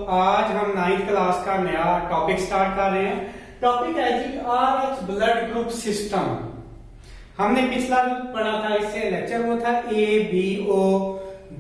आज हम 9th class का नया टॉपिक स्टार्ट कर रहे हैं। टॉपिक है जी RH ब्लड ग्रुप सिस्टम। हमने पिछला पढ़ा था, इससे लेक्चर वो था ABO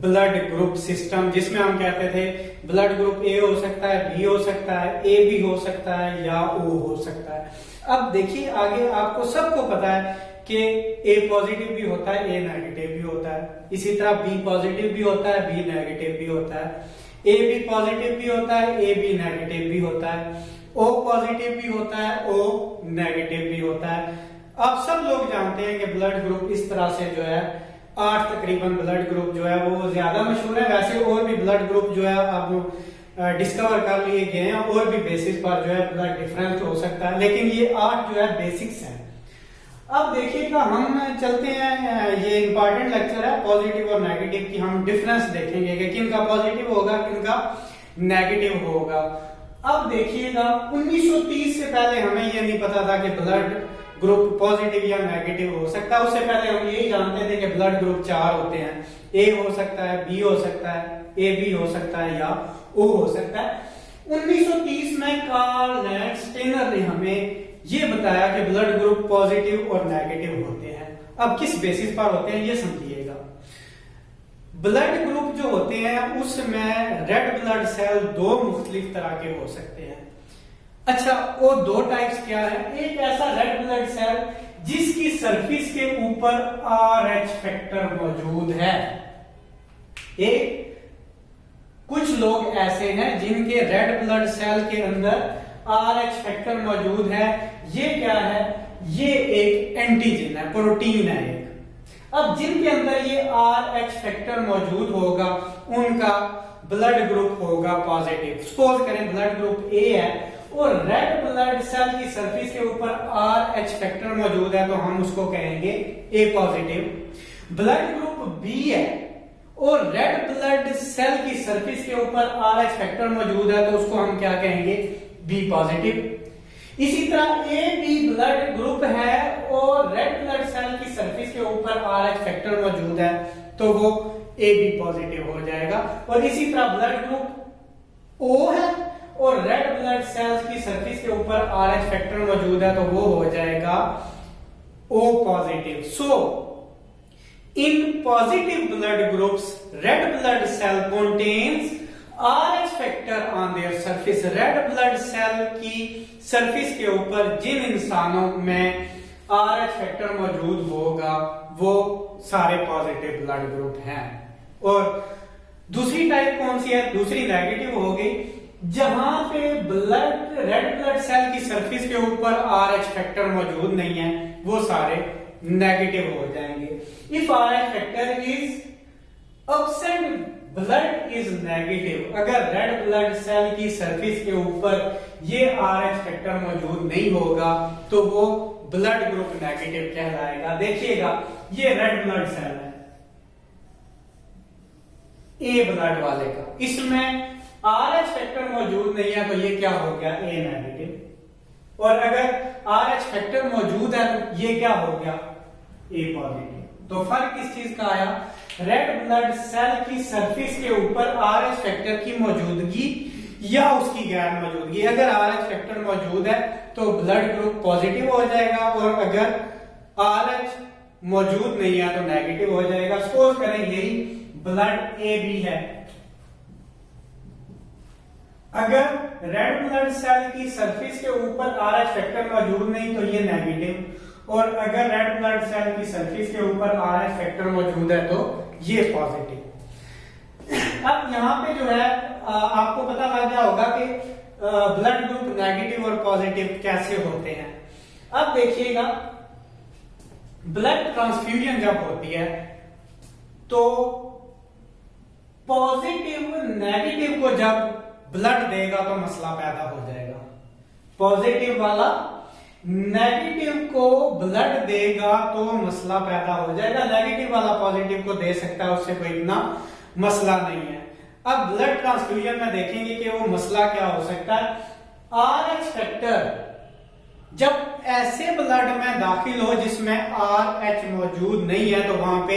ब्लड ग्रुप सिस्टम, जिसमें हम कहते थे ब्लड ग्रुप A हो सकता है, B हो सकता है, AB हो सकता है या O हो सकता है। अब देखिए आगे आपको सबको पता है कि A पॉजिटिव भी होता है, A नेगेटिव भी होता है, इसी तरह B पॉजिटिव भी होता है, B नेगेटिव भी होता है, AB पॉजिटिव भी होता है, AB नेगेटिव भी होता है, O पॉजिटिव भी होता है, O नेगेटिव भी होता है। आप सब लोग जानते हैं कि ब्लड ग्रुप इस तरह से जो है 8 तकरीबन ब्लड ग्रुप जो है वो ज्यादा मशहूर है। वैसे और भी ब्लड ग्रुप जो है अब डिस्कवर कर लिए गए हैं, और भी बेसिस पर जो है ब्लड डिफरेंस हो सकता है, लेकिन ये 8 जो है बेसिक्स है। अब देखिएगा हम चलते हैं, ये इंपॉर्टेंट लेक्चर है पॉजिटिव और नेगेटिव की। हम डिफरेंस देखेंगे कि किनका पॉजिटिव होगा, किनका नेगेटिव होगा। अब देखिएगा 1930 से पहले हमें ये नहीं पता था कि ब्लड ग्रुप पॉजिटिव या नेगेटिव हो सकता है। उससे पहले हम यही जानते थे कि ब्लड ग्रुप 4 होते हैं, A हो सकता है, B हो सकता है, AB हो सकता है या O हो सकता है। 1930 में कार्ल लैंड स्टेनर ने हमें ये बताया कि ब्लड ग्रुप पॉजिटिव और नेगेटिव होते हैं। अब किस बेसिस पर होते हैं ये समझिएगा। ब्लड ग्रुप जो होते हैं उसमें रेड ब्लड सेल 2 मुख्तलिफ तरह के हो सकते हैं। अच्छा, वो 2 टाइप्स क्या है? एक ऐसा रेड ब्लड सेल जिसकी सरफेस के ऊपर RH फैक्टर मौजूद है। एक कुछ लोग ऐसे हैं जिनके रेड ब्लड सेल के अंदर RH फैक्टर मौजूद है। ये क्या है? ये एक एंटीजन है, प्रोटीन है एक। अब जिनके अंदर ये RH फैक्टर मौजूद होगा उनका ब्लड ग्रुप होगा पॉजिटिव। सपोज करें ब्लड ग्रुप A है और रेड ब्लड सेल की सरफेस के ऊपर RH फैक्टर मौजूद है तो हम उसको कहेंगे A positive. Blood group B है और रेड ब्लड सेल की सरफेस के ऊपर RH फैक्टर मौजूद है तो उसको हम क्या कहेंगे? B positive. इसी तरह AB ब्लड ग्रुप है और रेड ब्लड सेल की सरफेस के ऊपर RH फैक्टर मौजूद है तो वो AB पॉजिटिव हो जाएगा। और इसी तरह ब्लड ग्रुप O है और रेड ब्लड सेल्स की सरफेस के ऊपर RH फैक्टर मौजूद है तो वो हो जाएगा O positive. So in positive blood groups red blood cell contains RH factor on their surface. Red blood cell की सरफेस के ऊपर जिन इंसानों में RH फैक्टर मौजूद होगा वो सारे पॉजिटिव ब्लड ग्रुप हैं। और दूसरी टाइप कौन सी है? दूसरी नेगेटिव हो गई, जहां पे रेड ब्लड सेल की सरफेस के ऊपर RH फैक्टर मौजूद नहीं है वो सारे नेगेटिव हो जाएंगे। If RH factor is absent blood is negative. अगर रेड ब्लड सेल की सरफेस के ऊपर ये RH फैक्टर मौजूद नहीं होगा तो वो ब्लड ग्रुप नेगेटिव कहलाएगा। देखिएगा ये रेड ब्लड सेल है A ब्लड वाले का, इसमें RH फैक्टर मौजूद नहीं है तो ये क्या हो गया? A negative. और अगर RH फैक्टर मौजूद है तो ये क्या हो गया? A positive. तो फर्क किस चीज का आया? रेड ब्लड सेल की सरफेस के ऊपर RH फैक्टर की मौजूदगी या उसकी गैर मौजूदगी। अगर RH फैक्टर मौजूद है तो ब्लड ग्रुप पॉजिटिव हो जाएगा और अगर RH मौजूद नहीं है तो नेगेटिव हो जाएगा। सपोज करें यही ब्लड AB है, अगर रेड ब्लड सेल की सरफेस के ऊपर RH फैक्टर मौजूद नहीं तो ये नेगेटिव, और अगर रेड ब्लड सेल की सरफेस के ऊपर RH फैक्टर मौजूद है तो ये पॉजिटिव। अब यहाँ पे जो है आपको पता लग गया होगा कि ब्लड ग्रुप नेगेटिव और पॉजिटिव कैसे होते हैं। अब देखिएगा ब्लड ट्रांसफ्यूजन जब होती है तो पॉजिटिव नेगेटिव को जब ब्लड देगा तो मसला पैदा हो जाएगा। पॉजिटिव वाला नेगेटिव को ब्लड देगा तो मसला पैदा हो जाएगा। नेगेटिव वाला पॉजिटिव को दे सकता है, उससे कोई इतना मसला नहीं है। अब ब्लड ट्रांसफ्यूजन में देखेंगे कि वो मसला क्या हो सकता है। RH फैक्टर जब ऐसे ब्लड में दाखिल हो जिसमें RH मौजूद नहीं है तो वहां पे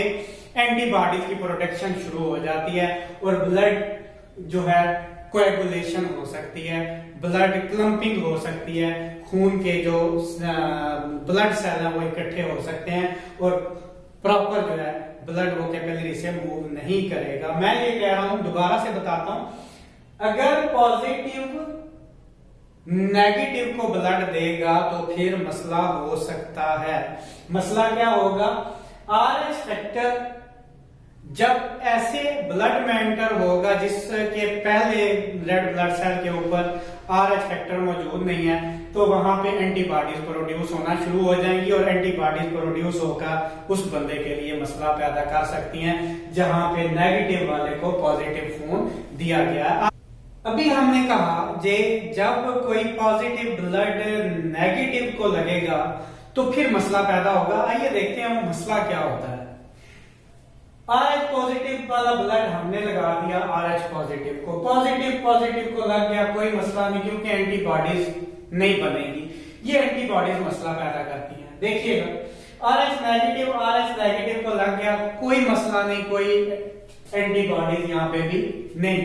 एंटीबॉडीज की प्रोटेक्शन शुरू हो जाती है और ब्लड जो है कोएगुलेशन हो सकती है, ब्लड क्लम्पिंग हो सकती है, खून के जो ब्लड सेल है वो इकट्ठे हो सकते हैं और प्रॉपर जो है ब्लड वो कैपिलरी से मूव नहीं करेगा। मैं ये कह रहा हूं, दोबारा से बताता हूं, अगर पॉजिटिव नेगेटिव को ब्लड देगा तो फिर मसला हो सकता है। मसला क्या होगा? RH फैक्टर जब ऐसे ब्लड में एंटर होगा जिसके पहले रेड ब्लड सेल के ऊपर RH फैक्टर मौजूद नहीं है, तो वहां पे एंटीबॉडीज प्रोड्यूस होना शुरू हो जाएंगी और एंटीबॉडीज प्रोड्यूस होकर उस बंदे के लिए मसला पैदा कर सकती हैं जहां पे नेगेटिव वाले को पॉजिटिव खून दिया गया है। अभी हमने कहा जे जब कोई पॉजिटिव ब्लड नेगेटिव को लगेगा तो फिर मसला पैदा होगा। आइए देखते हैं वो मसला क्या होता है। RH पॉजिटिव वाला ब्लड हमने लगा दिया RH पॉजिटिव को, पॉजिटिव को लग गया, कोई मसला नहीं क्योंकि एंटीबॉडीज नहीं बनेगी। ये एंटीबॉडीज मसला पैदा करती हैं। देखिएगा RH नेगेटिव को लग गया, कोई मसला नहीं, कोई एंटीबॉडीज यहाँ पे भी नहीं।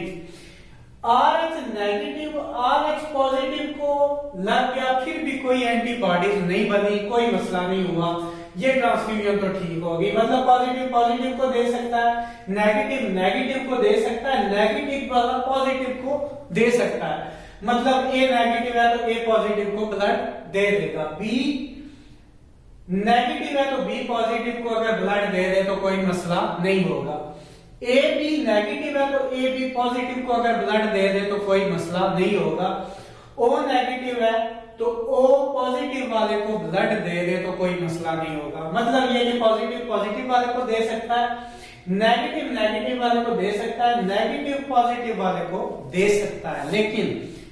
RH नेगेटिव RH पॉजिटिव को लग गया, फिर भी कोई एंटीबॉडीज नहीं बनी, कोई मसला नहीं हुआ, ये ट्रांसफ्यूजन तो ठीक होगी। मतलब पॉजिटिव को दे सकता है, नेगेटिव को दे सकता है, नेगेटिव वाला पॉजिटिव को दे सकता है। मतलब A नेगेटिव है तो A पॉजिटिव को ब्लड दे देगा, B नेगेटिव है तो B पॉजिटिव को अगर ब्लड दे दे तो कोई मसला नहीं होगा। A B नेगेटिव है तो A B पॉजिटिव को अगर ब्लड दे दे तो कोई मसला नहीं होगा। O नेगेटिव है तो O पॉजिटिव वाले को ब्लड दे दे तो कोई मसला नहीं होगा। मतलब ये कि पॉजिटिव वाले को दे सकता है, नेगेटिव वाले को दे सकता है, नेगेटिव पॉजिटिव वाले को दे सकता है। लेकिन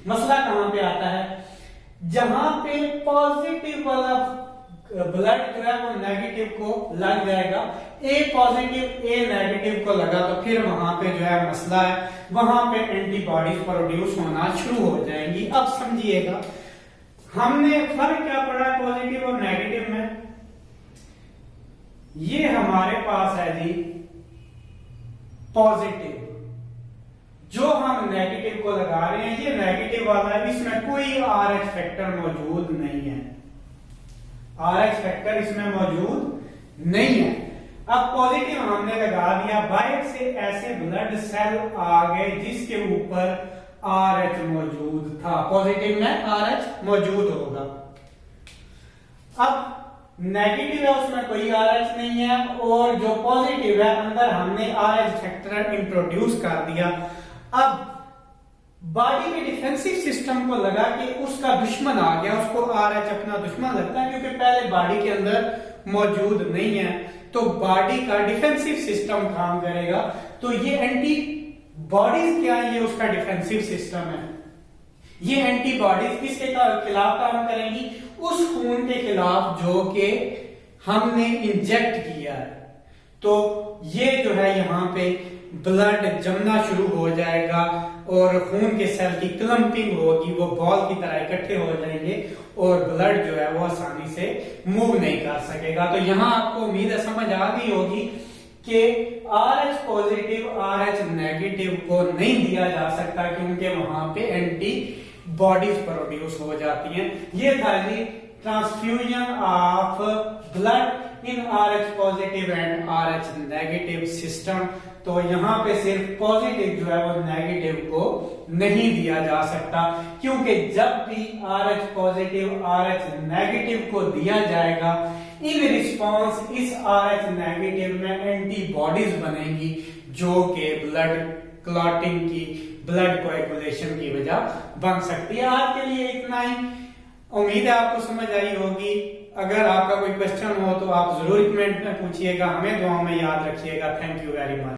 मसला कहां पे आता है? जहां पे पॉजिटिव वाला ब्लड जो है वो नेगेटिव को लग जाएगा, A पॉजिटिव A नेगेटिव को लगा तो फिर वहां पे जो है मसला है, वहां पे एंटीबॉडीज प्रोड्यूस होना शुरू हो जाएंगी। अब समझिएगा हमने फर्क क्या पड़ा है पॉजिटिव और नेगेटिव में। ये हमारे पास है जी पॉजिटिव, जो हम नेगेटिव को लगा रहे हैं ये नेगेटिव वाला है, इसमें कोई RH फैक्टर मौजूद नहीं है, RH फैक्टर इसमें मौजूद नहीं है। अब पॉजिटिव हमने लगा दिया, बाहर से ऐसे ब्लड सेल आ गए जिसके ऊपर RH मौजूद था, पॉजिटिव में RH मौजूद होगा। अब नेगेटिव है उसमें कोई RH नहीं है, और जो पॉजिटिव है अंदर हमने RH फैक्टर इंट्रोड्यूस कर दिया। अब बॉडी के डिफेंसिव सिस्टम को लगा कि उसका दुश्मन आ गया, उसको RH अपना दुश्मन लगता है क्योंकि पहले बॉडी के अंदर मौजूद नहीं है, तो बॉडी का डिफेंसिव सिस्टम काम करेगा। तो ये एंटीबॉडीज क्या है? ये उसका डिफेंसिव सिस्टम है। ये एंटीबॉडीज किसके खिलाफ काम करेंगी? उस खून के खिलाफ जो कि हमने इंजेक्ट किया है। तो ये जो है यहाँ पे ब्लड जमना शुरू हो जाएगा और खून के सेल की क्लम्पिंग होगी, वो बॉल की तरह इकट्ठे हो जाएंगे और ब्लड जो है वो आसानी से मूव नहीं कर सकेगा। तो यहाँ आपको उम्मीद है समझ आ गई होगी कि RH पॉजिटिव RH नेगेटिव को नहीं दिया जा सकता क्योंकि वहां पे एंटीबॉडीज प्रोड्यूस हो जाती हैं। ये था जी transfusion of blood in RH positive and RH negative system. तो यहाँ पे सिर्फ पॉजिटिव जो है वो नेगेटिव को नहीं दिया जा सकता, क्योंकि जब भी RH पॉजिटिव RH नेगेटिव को दिया जाएगा, इन रिस्पॉन्स इस RH नेगेटिव में एंटीबॉडीज बनेंगी जो कि ब्लड क्लॉटिंग की, ब्लड कोएगुलेशन की वजह बन सकती है। आज के लिए इतना ही, उम्मीद है आपको समझ आई होगी। अगर आपका कोई क्वेश्चन हो तो आप जरूर कमेंट में पूछिएगा, हमें दुआओं में याद रखिएगा। Thank you very much.